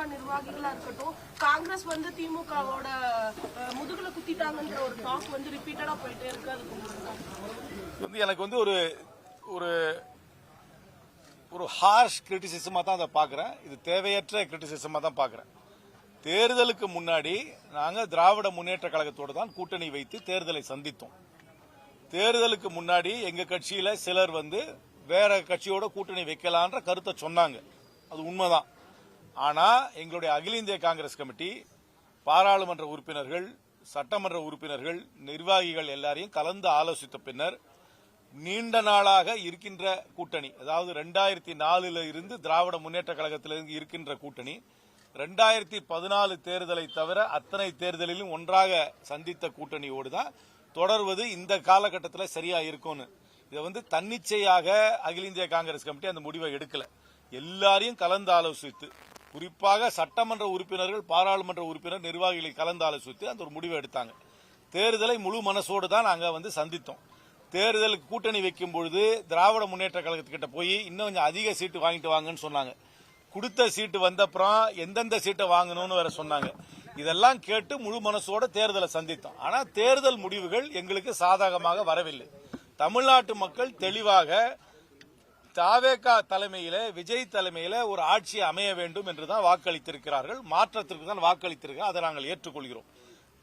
திமுக நிர்வாகிகளா இருக்கட்டும், காங்கிரஸ் வந்து திமுகவோட முதுகுல குத்திட்டாங்கன்ற ஒரு டாக் வந்து ரிப்பீட்டடா போயிட்டே இருக்கு. அதுக்கு எனக்கு வந்து ஒரு ஒரு ஹார்ஷ் கிரிட்டிசிசமா தான் அதை பார்க்கிறேன். இது தேவையற்ற கிரிட்டிசிசமா தான் பார்க்கிறேன். தேர்தலுக்கு முன்னாடி நாங்க திராவிட முன்னேற்ற கழகத்தோடு தான் கூட்டணி வைத்து தேர்தலை சந்தித்தோம். தேர்தலுக்கு முன்னாடி எங்க கட்சியில சிலர் வந்து வேற கட்சியோட கூட்டணி வைக்கலான்ற கருத்தை சொன்னாங்க. அது உண்மைதான். ஆனா எங்களுடைய அகில இந்திய காங்கிரஸ் கமிட்டி, பாராளுமன்ற உறுப்பினர்கள், சட்டமன்ற உறுப்பினர்கள், நிர்வாகிகள் எல்லாரையும் கலந்து ஆலோசித்த பின்னர் நீண்ட நாளாக இருக்கின்ற கூட்டணி, அதாவது 2004 இருந்து திராவிட முன்னேற்ற கழகத்திலிருந்து இருக்கின்ற கூட்டணி 2014 தேர்தலை தவிர அத்தனை தேர்தலிலும் ஒன்றாக சந்தித்த கூட்டணியோடு தான் தொடர்வது இந்த காலகட்டத்தில் சரியா இருக்கும்னு இதை வந்து தன்னிச்சையாக அகில இந்திய காங்கிரஸ் கமிட்டி அந்த முடிவை எடுக்கல. எல்லாரையும் கலந்து ஆலோசித்து, குறிப்பாக சட்டமன்ற உறுப்பினர்கள், பாராளுமன்ற உறுப்பினர், நிர்வாகிகளை கலந்து ஆலோசித்து அந்த ஒரு முடிவை எடுத்தாங்க. தேர்தலை முழு மனசோடு தான் நாங்கள் வந்து சந்தித்தோம். தேர்தலுக்கு கூட்டணி வைக்கும் பொழுது திராவிட முன்னேற்ற கழகத்துக்கிட்ட போய் இன்னும் கொஞ்சம் அதிக சீட்டு வாங்கிட்டு வாங்கன்னு சொன்னாங்க. கொடுத்த சீட்டு வந்தப்புறம் எந்தெந்த சீட்டை வாங்கணும்னு வேற சொன்னாங்க. இதெல்லாம் கேட்டு முழு மனசோட தேர்தலை சந்தித்தோம். ஆனா தேர்தல் முடிவுகள் எங்களுக்கு சாதகமாக வரவில்லை. தமிழ்நாட்டு மக்கள் தெளிவாக தாவேகா தலைமையில, விஜய் தலைமையில ஒரு ஆட்சி அமைய வேண்டும் என்றுதான் வாக்களித்திருக்கிறார்கள். மாற்றத்திற்கு தான் வாக்களித்திருக்கிறார்கள். அதை நாங்கள் ஏற்றுக்கொள்கிறோம்.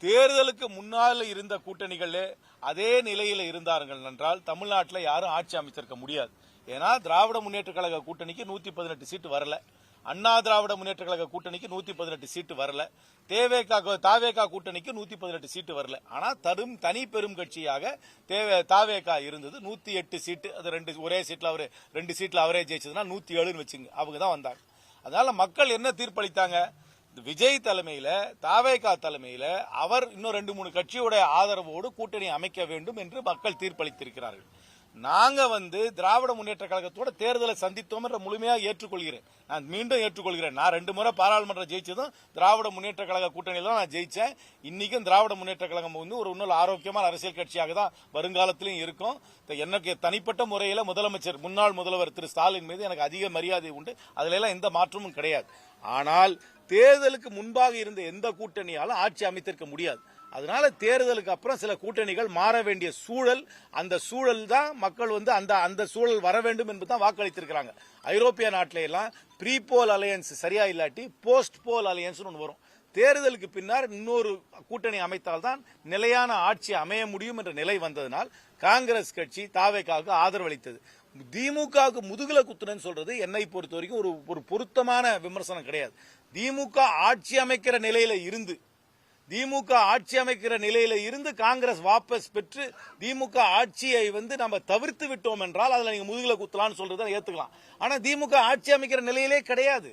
தேர்தலுக்கு முன்னால் இருந்த கூட்டணிகளே அதே நிலையில இருந்தார்கள் என்றால் தமிழ்நாட்டில் யாரும் ஆட்சி அமைச்சிருக்க முடியாது. ஏன்னா திராவிட முன்னேற்ற கழக கூட்டணிக்கு 118 சீட்டு வரல, அண்ணா திராவிட முன்னேற்ற கழக கூட்டணிக்கு 118 சீட்டு வரல, தாவேகா கூட்டணிக்கு 118 சீட்டு வரல. ஆனா தனி பெரும் கட்சியாக தாவேகா இருந்தது. 108 சீட்டு, அது ஒரே சீட்ல அவரு 2 சீட்ல அவரே ஜெயிச்சதுன்னா 107 வச்சுங்க, அவங்க தான் வந்தாங்க. அதனால மக்கள் என்ன தீர்ப்பளித்தாங்க? விஜய் தலைமையில, தாவேகா தலைமையில அவர் இன்னும் 2-3 கட்சியோட ஆதரவோடு கூட்டணி அமைக்க வேண்டும் என்று மக்கள் தீர்ப்பளித்திருக்கிறார்கள். நாங்க வந்து திராவிட முன்னேற்ற கழகத்தோட தேர்தலை சந்தித்தோம் என்ற முழுமையாக ஏற்றுக்கொள்கிறேன். நான் மீண்டும் ஏற்றுக்கொள்கிறேன். நான் 2 முறை பாராளுமன்றம் ஜெயிச்சதும் திராவிட முன்னேற்ற கழக கூட்டணியில நான் ஜெயிச்சேன். இன்னைக்கும் திராவிட முன்னேற்ற கழகம் வந்து ஒரு இன்னொரு ஆரோக்கியமான அரசியல் கட்சியாக தான் வருங்காலத்திலும் இருக்கும். எனக்கு தனிப்பட்ட முறையில் முதலமைச்சர், முன்னாள் முதல்வர் திரு ஸ்டாலின் மீது எனக்கு அதிக மரியாதை உண்டு. அதுல எல்லாம் எந்த மாற்றமும் கிடையாது. ஆனால் தேர்தலுக்கு முன்பாக இருந்த எந்த கூட்டணியாலும் ஆட்சி அமைத்திருக்க முடியாது. அதனால தேர்தலுக்கு அப்புறம் சில கூட்டணிகள் மாற வேண்டிய சூழல், அந்த சூழல் தான் மக்கள் வந்து அந்த சூழல் வர வேண்டும் என்று தான் வாக்களித்திருக்கிறாங்க. ஐரோப்பிய நாட்டில எல்லாம் ப்ரீ போல் அலையன்ஸ் சரியா இல்லாட்டி போஸ்ட் போல் அலையன்ஸ் ஒன்று வரும். தேர்தலுக்கு பின்னர் இன்னொரு கூட்டணி அமைத்தால்தான் நிலையான ஆட்சி அமைய முடியும் என்ற நிலை வந்ததனால் காங்கிரஸ் கட்சி தாவேகாவுக்கு ஆதரவு அளித்தது. திமுகவுக்கு முதுகுல குத்துறன்னு சொல்றது என்னை பொறுத்த வரைக்கும் ஒரு பொருத்தமான விமர்சனம் கிடையாது. திமுக ஆட்சி அமைக்கிற நிலையில இருந்து காங்கிரஸ் வாபஸ் பெற்று திமுக ஆட்சியை வந்து நம்ம தவிர்த்து விட்டோம் என்றால் அதுல நீங்க முதுகுல குத்தலாம்னு சொல்றதை ஏத்துக்கலாம். ஆனா திமுக ஆட்சி அமைக்கிற நிலையிலே கிடையாது.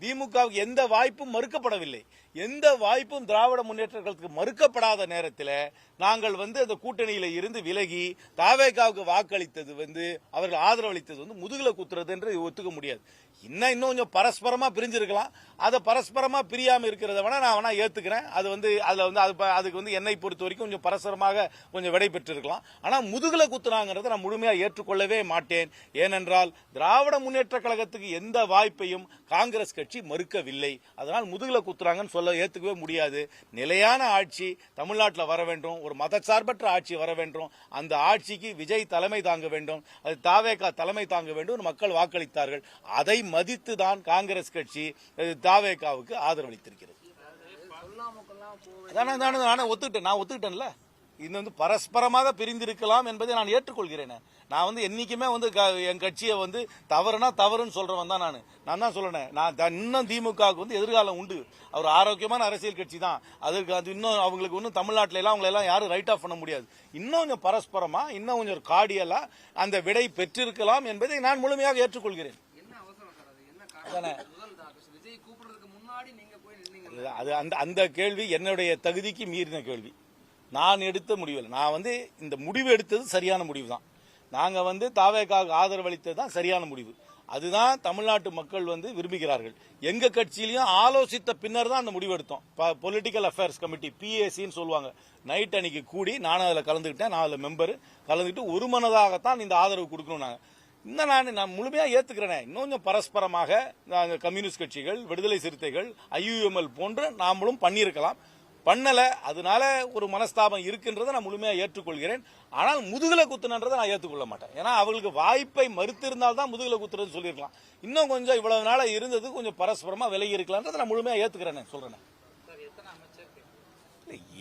திமுகவுக்கு எந்த வாய்ப்பும் மறுக்கப்படவில்லை. எந்த வாய்ப்பும் திராவிட முன்னேற்ற கழகத்துக்கு மறுக்கப்படாத நேரத்தில் நாங்கள் வந்து அந்த கூட்டணியில இருந்து விலகி தாவேகாவுக்கு வாக்களித்தது வந்து, அவர்கள் ஆதரவு அளித்தது வந்து முதுகுல குத்துறது என்று ஒத்துக்க முடியாது. இன்னும் கொஞ்சம் பரஸ்பரமா பிரிஞ்சிருக்கலாம். அதை பரஸ்பரமா பிரியாம இருக்கிறத வேணா நான் ஏத்துக்கிறேன். அது வந்து அதுல வந்து அதுக்கு வந்து என்னை பொறுத்த வரைக்கும் கொஞ்சம் பரஸ்பரமாக கொஞ்சம் விடை பெற்றிருக்கலாம். ஆனா முதுகுல குத்துனாங்கிறத நான் முழுமையா ஏற்றுக்கொள்ளவே மாட்டேன். ஏனென்றால் திராவிட முன்னேற்ற கழகத்துக்கு எந்த வாய்ப்பையும் காங்கிரஸ் கட்சி மறுக்கவில்லை. அதனால் முதுகுல குத்துறாங்கன்னு சொல்ல ஏத்துக்கவே முடியாது. நிலையான ஆட்சி தமிழ்நாட்டில் வர வேண்டும், ஒரு மதச்சார்பற்ற ஆட்சி வர வேண்டும். அந்த ஆட்சிக்கு விஜய் தலைமை தாங்க வேண்டும், அது தாவேகா தலைமை தாங்க வேண்டும் மக்கள் வாக்களித்தார்கள். அதை மதித்துதான் காங்கிரஸ் கட்சி தாவேகாவுக்கு ஆதரவு அளித்திருக்கிறது. நான் ஒத்துக்கிட்டேன்ல. இது வந்து பரஸ்பரமாக பிரிந்திருக்கலாம் என்பதை நான் ஏற்றுக்கொள்கிறேன். நான் வந்து என்னைக்குமே வந்து என் கட்சியை வந்து தவறுனா தவறுன்னு சொல்றவன் தான். நான் தான் சொல்றேன். நான் இன்னும் திமுகவுக்கு வந்து எதிர்காலம் உண்டு. அவர் ஆரோக்கியமான அரசியல் கட்சி தான். அதுக்கு அது இன்னும் அவங்களுக்கு இன்னும் தமிழ்நாட்டில எல்லாம் அவங்களை எல்லாம் யாரும் ரைட் ஆஃப் பண்ண முடியாது. இன்னும் கொஞ்சம் பரஸ்பரமா, இன்னும் கொஞ்சம் கார்டியலா அந்த விடை பெற்றிருக்கலாம் என்பதை நான் முழுமையாக ஏற்றுக்கொள்கிறேன். அந்த கேள்வி என்னுடைய தகுதிக்கு மீறின கேள்வி. நான் எடுத்த முடிவு. நான் வந்து இந்த முடிவு எடுத்தது சரியான முடிவு தான். நாங்க வந்து தாவேகாவுக்கு ஆதரவு அளித்தது தான் சரியான முடிவு. அதுதான் தமிழ்நாட்டு மக்கள் வந்து விரும்புகிறார்கள். எங்க கட்சியிலையும் ஆலோசித்த பின்னர் தான் அந்த முடிவு எடுத்தோம். பொலிட்டிக்கல் அஃபேர்ஸ் கமிட்டி, PACன்னு சொல்லுவாங்க. நைட் அன்னைக்கு கூடி நானும் அதில் கலந்துக்கிட்டேன். நான் அதில் மெம்பர் கலந்துக்கிட்டு ஒரு மனதாகத்தான் இந்த ஆதரவு கொடுக்கணும். நாங்கள் நான் முழுமையா ஏத்துக்கிறேனே. இன்னும் கொஞ்சம் பரஸ்பரமாக கம்யூனிஸ்ட் கட்சிகள், விடுதலை சிறுத்தைகள், IUML போன்று நாமளும் பண்ணியிருக்கலாம். பண்ணல, அதனால ஒரு மனஸ்தாபம் இருக்குன்றதை நான் முழுமையா ஏற்றுக்கொள்கிறேன். ஆனால் முதுகுல குத்துனன்றதை நான் ஏற்றுக்கொள்ள மாட்டேன். ஏன்னா அவங்களுக்கு வாய்ப்பை மறுத்திருந்தால்தான் முதுகுல குத்துறது சொல்லியிருக்கலாம். இன்னும் கொஞ்சம் இவ்வளவு நாள இருந்தது கொஞ்சம் பரஸ்பரமா விலகி இருக்கலாம்ன்றதை நான் முழுமையா ஏத்துக்கிறேன் சொல்றேன்.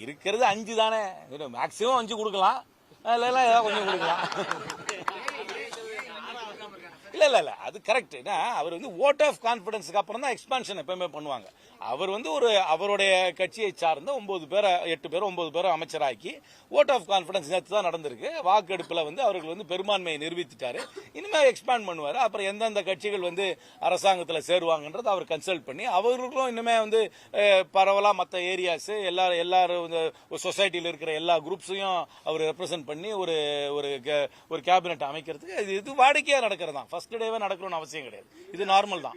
இருக்கிறது 5 தானே, மேக்சிமம் 5 கொடுக்கலாம், ஏதாவது கொஞ்சம் கொடுக்கலாம். இல்ல அது கரெக்ட். அவர் ஓட் ஆஃப் கான்பிடன்ஸ்க்கு அப்புறம் தான் எக்ஸ்பான்ஷன் எப்பவுமே பண்ணுவாங்க. அவர் அவருடைய கட்சியை சார்ந்த 8 பேர் 9 பேர் அமைச்சராக்கி ஓட் ஆஃப் கான்பிடன்ஸ் நேற்று தான் நடந்திருக்கு. வாக்கெடுப்புல அவர்கள் பெரும்பான்மையை நிரூபித்துட்டாரு. இனிமே எக்ஸ்பாண்ட் பண்ணுவாரு. அப்புறம் எந்தெந்த கட்சிகள் அரசாங்கத்தில் சேருவாங்கன்றது அவர் கன்சல்ட் பண்ணி அவர்களும் இனிமே பரவலா மற்ற ஏரியாஸ் எல்லாரும் சொசைட்டியில் இருக்கிற எல்லா குரூப்ஸையும் அவர் ரெப்ரசென்ட் பண்ணி ஒரு கேபினெட் அமைக்கிறதுக்கு இது வாடிக்கையா நடக்கிறது தான். ஃபர்ஸ்ட் டேவே நடக்கணும்னு அவசியம் கிடையாது. இது நார்மல் தான்.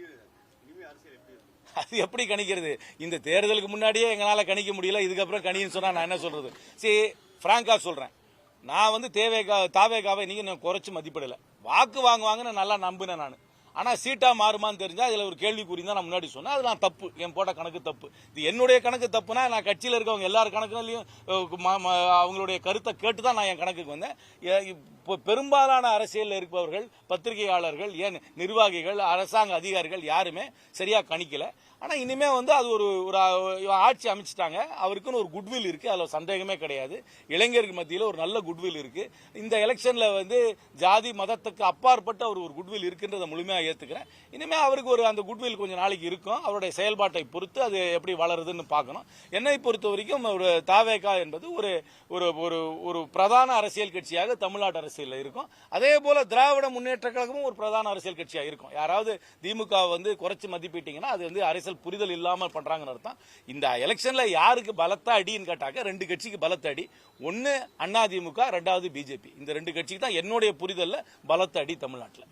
அது எப்படி கணிக்கிறது? இந்த தேர்தலுக்கு முன்னாடியே எங்களால கணிக்க முடியல, இதுக்கப்புறம் கணின்னு சொன்னா நான் என்ன சொல்றது? சரி, பிராங்கா சொல்றேன், நான் தாவேகாவை நீங்க குறைச்சு மதிப்பிடல. வாக்கு வாங்குவாங்கன்னு நல்லா நம்பினேன் நான். ஆனா சீட்டா மாறுமான்னு தெரிஞ்சா இதுல ஒரு கேள்விக்குறி தான் நான் முன்னாடி சொன்னேன். அது நான் தப்பு, என் போட்ட கணக்கு தப்பு. இது என்னுடைய கணக்கு தப்புனா நான் கட்சியில் இருக்கவங்க எல்லாரும் கணக்குலையும் அவங்களுடைய கருத்தை கேட்டுதான் நான் என் கணக்குக்கு வந்தேன். இப்போ பெரும்பாலான அரசியல் இருப்பவர்கள், பத்திரிகையாளர்கள், ஏன் நிர்வாகிகள், அரசாங்க அதிகாரிகள் யாருமே சரியா கணிக்கல. ஆனா இனிமே அது ஒரு ஆட்சி அமைச்சிட்டாங்க. அவருக்குன்னு ஒரு குட்வில் இருக்கு, அதுல சந்தேகமே கிடையாது. இளைஞருக்கு மத்தியில் ஒரு நல்ல குட்வில் இருக்கு. இந்த எலெக்ஷன்ல ஜாதி மதத்துக்கு அப்பாற்பட்ட ஒரு குட்வில் இருக்குன்றதை முழுமையா ஏத்துக்கிறேன். இனிமே அவருக்கு அந்த குட்வில் கொஞ்சம் நாளைக்கு இருக்கும். அவருடைய செயல்பாட்டை பொறுத்து அது எப்படி வளருதுன்னு பார்க்கணும். என்னை பொறுத்த வரைக்கும் ஒரு தாவேகா என்பது ஒரு பிரதான அரசியல் கட்சியாக தமிழ்நாட்டு அரசியல் இருக்கும். அதே போல திராவிட முன்னேற்ற கழகமும் ஒரு பிரதான அரசியல் கட்சியாக இருக்கும். யாராவது திமுக குறைச்சு மதிப்பிட்டீங்கன்னா அது அரசியல் புரிதல் இல்லாம பண்றாங்கன்னு அர்த்தம். இந்த எலெக்ஷன்ல யாருக்கு பலத்த அடின்னு கேட்டாக்க 2 கட்சிக்கு பலத்த அடி. ஒன்னு அதிமுக, 2வது பிஜேபி. இந்த 2 கட்சிக்கு தான் என்னுடைய புரிதல்ல பலத்த அடி தமிழ்நாட்டில்.